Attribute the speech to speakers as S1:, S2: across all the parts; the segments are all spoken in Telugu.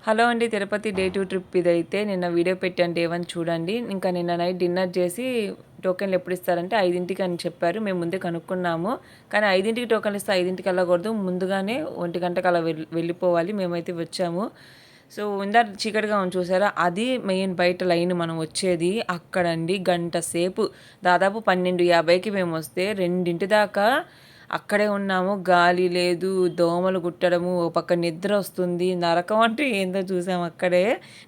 S1: హలో అండి, తిరుపతి డే 2 ట్రిప్ ఇదైతే. నిన్న వీడియో పెట్టాను డే 1 చూడండి. ఇంకా నిన్న నైట్ డిన్నర్ చేసి టోకెన్లు ఎప్పుడు ఇస్తారంటే 5కి అని చెప్పారు. మేము ముందే కనుక్కున్నాము. కానీ 5కి టోకెన్లు ఇస్తే 5కి వెళ్ళకూడదు. ముందుగానే 1 గంటకు అలా వెళ్ళిపోవాలి. మేమైతే వచ్చాము. సో ఇందాక చీకటిగా ఉంది చూసారా, అది మెయిన్ బయట లైన్ మనం వచ్చేది అక్కడండి. గంట సేపు దాదాపు 12:50కి మేము వస్తే 2 దాకా అక్కడే ఉన్నాము. గాలి లేదు, దోమలు కుట్టడము, ఓ పక్క నిద్ర వస్తుంది. నరకం అంటే ఏందో చూసాము అక్కడే.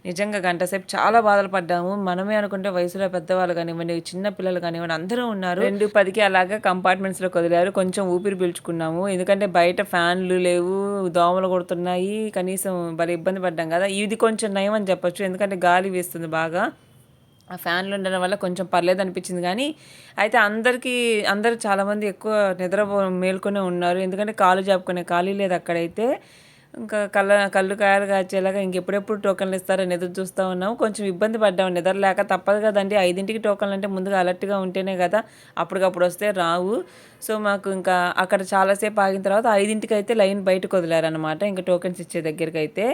S1: నిజంగా గంట సేపు చాలా బాధలు పడ్డాము. మనమే అనుకుంటే వయసులో పెద్దవాళ్ళు కానివ్వండి, చిన్న పిల్లలు కానివ్వండి, అందరూ ఉన్నారు. 2:10కి అలాగా కంపార్ట్మెంట్స్లోకి వదిలారు. కొంచెం ఊపిరి పీల్చుకున్నాము. ఎందుకంటే బయట ఫ్యాన్లు లేవు, దోమలు కొడుతున్నాయి. కనీసం భలే ఇబ్బంది పడ్డాం కదా. ఇది కొంచెం నయం అని చెప్పొచ్చు, ఎందుకంటే గాలి వీస్తుంది బాగా. ఆ ఫ్యాన్లు ఉండడం వల్ల కొంచెం పర్లేదు అనిపించింది. కానీ అయితే అందరూ చాలామంది ఎక్కువ మేల్కొనే ఉన్నారు. ఎందుకంటే కాలు జాపుకునే ఖాళీ లేదు అక్కడైతే. ఇంకా కళ్ళు కాయలు కాచేలాగా ఇంకెప్పుడెప్పుడు టోకన్లు ఇస్తారని ఎదురు చూస్తూ ఉన్నాము. కొంచెం ఇబ్బంది పడ్డాము నిద్ర లేక. తప్పదు కదండి, 5కి టోకన్లు అంటే ముందుగా అలర్ట్గా ఉంటేనే కదా, అప్పటికప్పుడు వస్తే రావు. సో మాకు ఇంకా అక్కడ చాలాసేపు ఆగిన తర్వాత 5కి అయితే లైన్ బయటకు వదిలారనమాట. ఇంకా టోకెన్స్ ఇచ్చే దగ్గరికి అయితే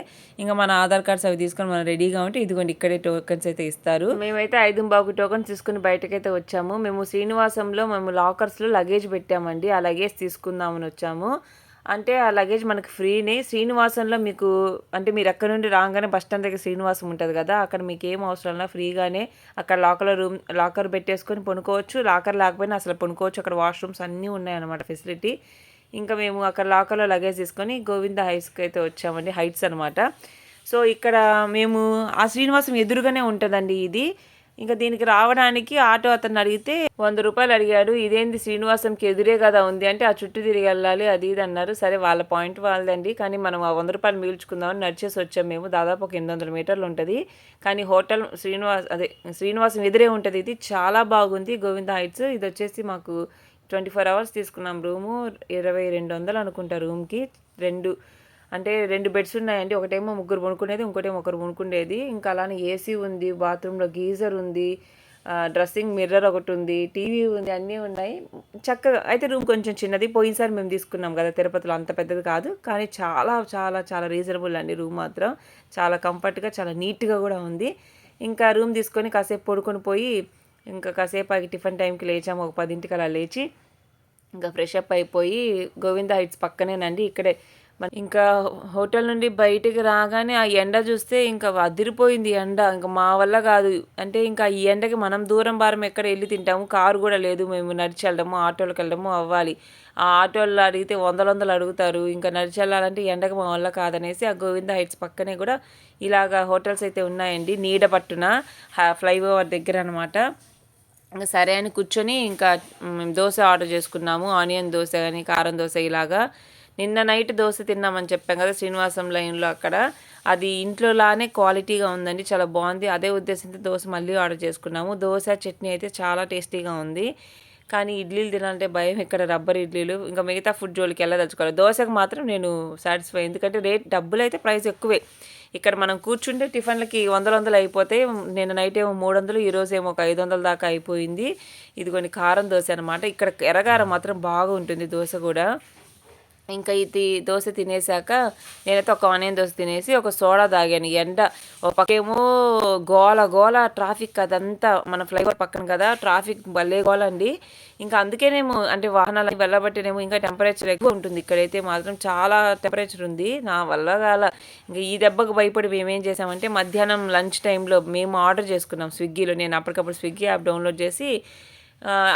S1: ఇంకా మన ఆధార్ కార్డ్స్ అవి తీసుకొని మనం రెడీగా ఉంటే ఇదిగోండి ఇక్కడే టోకెన్స్ అయితే ఇస్తారు. మేమైతే 5:15 టోకెన్స్ తీసుకుని బయటకైతే వచ్చాము. మేము శ్రీనివాసంలో లాకర్స్లో లగేజ్ పెట్టామండి. ఆ లగేజ్ తీసుకుందామని వచ్చాము. అంటే ఆ లగేజ్ మనకి ఫ్రీనే. శ్రీనివాసంలో మీకు అంటే మీరు ఎక్కడ నుండి రాగానే బస్ స్టాండ్ దగ్గర శ్రీనివాసం ఉంటుంది కదా, అక్కడ మీకు ఏం అవసరం లేదు, ఫ్రీగానే అక్కడ లాకర్ పెట్టేసుకొని పనుకోవచ్చు. లాకర్ లేకపోయినా అసలు పనుకోవచ్చు. అక్కడ వాష్రూమ్స్ అన్నీ ఉన్నాయన్నమాట, ఫెసిలిటీ. ఇంకా మేము అక్కడ లాకర్లో లగేజ్ తీసుకొని గోవింద హైట్స్కి అయితే వచ్చామండి. హైట్స్ అనమాట. సో ఇక్కడ మేము ఆ శ్రీనివాసం ఎదురుగానే ఉంటుందండి ఇది. ఇంకా దీనికి రావడానికి ఆటో అతను అడిగితే 100 రూపాయలు అడిగాడు. ఇదేంది శ్రీనివాసంకి ఎదురే కదా ఉంది అంటే, ఆ చుట్టూ తిరిగి వెళ్ళాలి అది ఇది అన్నారు. సరే వాళ్ళ పాయింట్ వాళ్ళదండి. కానీ మనం ఆ 100 రూపాయలు మిగుల్చుకుందామని నడిచేసి వచ్చాము మేము. దాదాపు ఒక 800 మీటర్లు ఉంటుంది. కానీ హోటల్ శ్రీనివాసం ఎదురే ఉంటుంది. ఇది చాలా బాగుంది గోవింద హైట్స్. ఇది వచ్చేసి మాకు 24 అవర్స్ తీసుకున్నాం రూము. 2200 అనుకుంటా రూమ్కి. రెండు బెడ్స్ ఉన్నాయండి. ఒకటేమో ముగ్గురు పడుకునేది, ఇంకోటేమో ఒకరు పడుకునేది. ఇంకా అలానే ఏసీ ఉంది, బాత్రూంలో గీజర్ ఉంది, డ్రెస్సింగ్ మిర్రర్ ఒకటి ఉంది, టీవీ ఉంది, అన్నీ ఉన్నాయి చక్కగా. అయితే రూమ్ కొంచెం చిన్నది. పోయినసారి మేము తీసుకున్నాం కదా తిరుపతిలో, అంత పెద్దది కాదు. కానీ చాలా చాలా చాలా రీజనబుల్ అండి. రూమ్ మాత్రం చాలా కంఫర్ట్గా, చాలా నీట్గా కూడా ఉంది. ఇంకా రూమ్ తీసుకొని కాసేపు పడుకొని పోయి ఇంకా కాసేపు ఆగి టిఫిన్ టైంకి లేచాము. ఒక 10కి అలా లేచి ఇంకా ఫ్రెష్ అప్ అయిపోయి గోవింద హైట్స్ పక్కనేనండి, ఇక్కడే. ఇంకా హోటల్ నుండి బయటికి రాగానే ఆ ఎండ చూస్తే ఇంకా అదిరిపోయింది ఎండ. ఇంకా మా వల్ల కాదు. అంటే ఇంకా ఈ ఎండకి మనం దూరం భారం ఎక్కడ వెళ్ళి తింటాము. కారు కూడా లేదు. మేము నడిచి వెళ్ళడము, ఆటోలకు వెళ్ళడము అవ్వాలి. ఆ ఆటోల్లో అడిగితే వందలు అడుగుతారు. ఇంకా నడిచి వెళ్ళాలంటే ఎండకి మా వల్ల కాదనేసి ఆ గోవింద హైట్స్ పక్కనే కూడా ఇలాగా హోటల్స్ అయితే ఉన్నాయండి. నీడ పట్టున ఫ్లైఓవర్ దగ్గర అనమాట. ఇంకా సరే అని కూర్చొని ఇంకా దోశ ఆర్డర్ చేసుకున్నాము. ఆనియన్ దోశ కానీ కారం దోశ ఇలాగా. నిన్న నైట్ దోశ తిన్నామని చెప్పాం కదా శ్రీనివాసం లైన్లో అక్కడ. అది ఇంట్లోలానే క్వాలిటీగా ఉందండి, చాలా బాగుంది. అదే ఉద్దేశంతో దోశ మళ్ళీ ఆర్డర్ చేసుకున్నాము. దోశ చట్నీ అయితే చాలా టేస్టీగా ఉంది. కానీ ఇడ్లీలు తినాలంటే భయం, ఇక్కడ రబ్బర్ ఇడ్లీలు. ఇంకా మిగతా ఫుడ్ జోలికి వెళ్ళదలుచుకోవాలి. దోశకు మాత్రం నేను సాటిస్ఫై, ఎందుకంటే డబ్బులు అయితే ప్రైస్ ఎక్కువే. ఇక్కడ మనం కూర్చుంటే టిఫిన్లకి వందలు అయిపోతాయి. నేను నైట్ ఏమో 300, ఈరోజు ఏమో ఒక 500 దాకా అయిపోయింది. ఇది కొన్ని కారం దోశ అనమాట. ఇక్కడ ఎర్రగారం మాత్రం బాగా ఉంటుంది దోశ కూడా. ఇంకా ఇది దోశ తినేసాక నేనైతే ఒక ఆనియన్ దోశ తినేసి ఒక సోడా తాగాను. ఎండ ఒక పక్కేమో గోల ట్రాఫిక్, అదంతా మన ఫ్లైఓవర్ పక్కన కదా, ట్రాఫిక్ భలే గోల అండి. ఇంకా అందుకేనేమో అంటే వాహనాలు వెళ్ళబట్టినేమో ఇంకా టెంపరేచర్ ఎక్కువ ఉంటుంది. ఇక్కడైతే మాత్రం చాలా టెంపరేచర్ ఉంది. నా వల్ల కాల. ఇంకా ఈ దెబ్బకు భయపడి మేము ఏం చేసామంటే మధ్యాహ్నం లంచ్ టైంలో మేము ఆర్డర్ చేసుకున్నాం స్విగ్గీలో. నేను అప్పటికప్పుడు స్విగ్గీ యాప్ డౌన్లోడ్ చేసి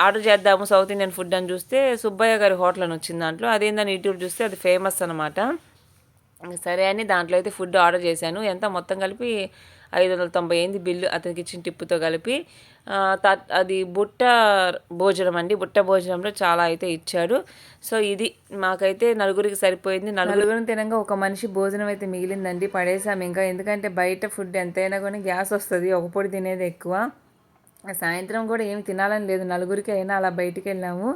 S1: ఆర్డర్ చేద్దాము సౌత్ ఇండియన్ ఫుడ్ అని చూస్తే సుబ్బయ్య గారి హోటల్ అని వచ్చింది దాంట్లో. అదేందని యూట్యూబ్ చూస్తే అది ఫేమస్ అనమాట. సరే అని దాంట్లో అయితే ఫుడ్ ఆర్డర్ చేశాను. ఎంత మొత్తం కలిపి 590 అయింది బిల్లు, అతనికి ఇచ్చిన టిప్పుతో కలిపి. అది బుట్ట భోజనం అండి. బుట్ట భోజనంలో చాలా అయితే ఇచ్చాడు. సో ఇది మాకైతే నలుగురికి సరిపోయింది. నలుగురిని తినగా ఒక మనిషి భోజనం అయితే మిగిలిందండి. పడేసాము ఇంకా, ఎందుకంటే బయట ఫుడ్ ఎంతైనా కానీ గ్యాస్ వస్తుంది. ఒక పొడి తినేది ఎక్కువ. సాయంత్రం కూడా ఏమి తినాలని లేదు, నలుగురికి అయినా అలా బయటికి వెళ్ళాము.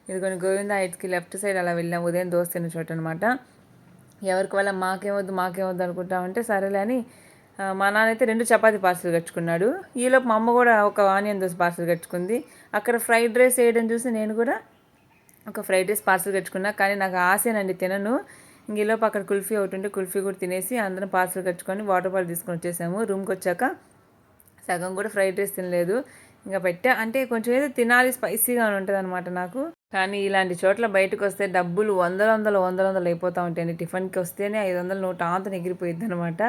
S1: ఇది గోవింద హైట్స్కి లెఫ్ట్ సైడ్ అలా వెళ్ళాము, ఉదయం దోశ తిన్న చోట అనమాట. ఎవరికి వల్ల మాకేమొద్దు అనుకుంటామంటే సరేలే అని మా నాన్న అయితే 2 చపాతీ పార్సల్ కట్టుకున్నాడు. ఈలోపు మా అమ్మ కూడా ఒక ఆనియన్ దోశ పార్సల్ కట్టుకుంది. అక్కడ ఫ్రైడ్ రైస్ వేయడం చూసి నేను కూడా ఒక ఫ్రైడ్ రైస్ పార్సల్ తెచ్చుకున్నా. కానీ నాకు ఆశేనండి, తినను. ఈలోపు అక్కడ కుల్ఫీ ఒకటి ఉంటే కుల్ఫీ కూడా తినేసి అందరం పార్సల్ కట్టుకొని వాటర్ బాటిల్ తీసుకొని వచ్చేసాము. రూమ్కి వచ్చాక సగం కూడా ఫ్రైడ్ రైస్ తినలేదు. ఇంకా పెట్టా అంటే కొంచెం ఏదో తినాలి స్పైసీగా ఉంటుంది అనమాట నాకు. కానీ ఇలాంటి చోట్ల బయటకు వస్తే డబ్బులు వందలు అయిపోతూ ఉంటాయండి. టిఫిన్కి వస్తేనే 500 నోట్ ఆంతను ఎగిరిపోయిద్ది అనమాట.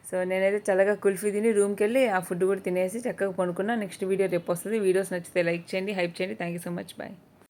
S1: సో నేనైతే చల్లగా కుల్ఫీ తిని రూమ్కి వెళ్ళి ఆ ఫుడ్ కూడా తినేసి చక్కగా పడుకున్నా. నెక్స్ట్ వీడియో రేపు వస్తుంది. వీడియోస్ నచ్చితే లైక్ చేయండి, హైప్ చేయండి. Thank you so much. Bye.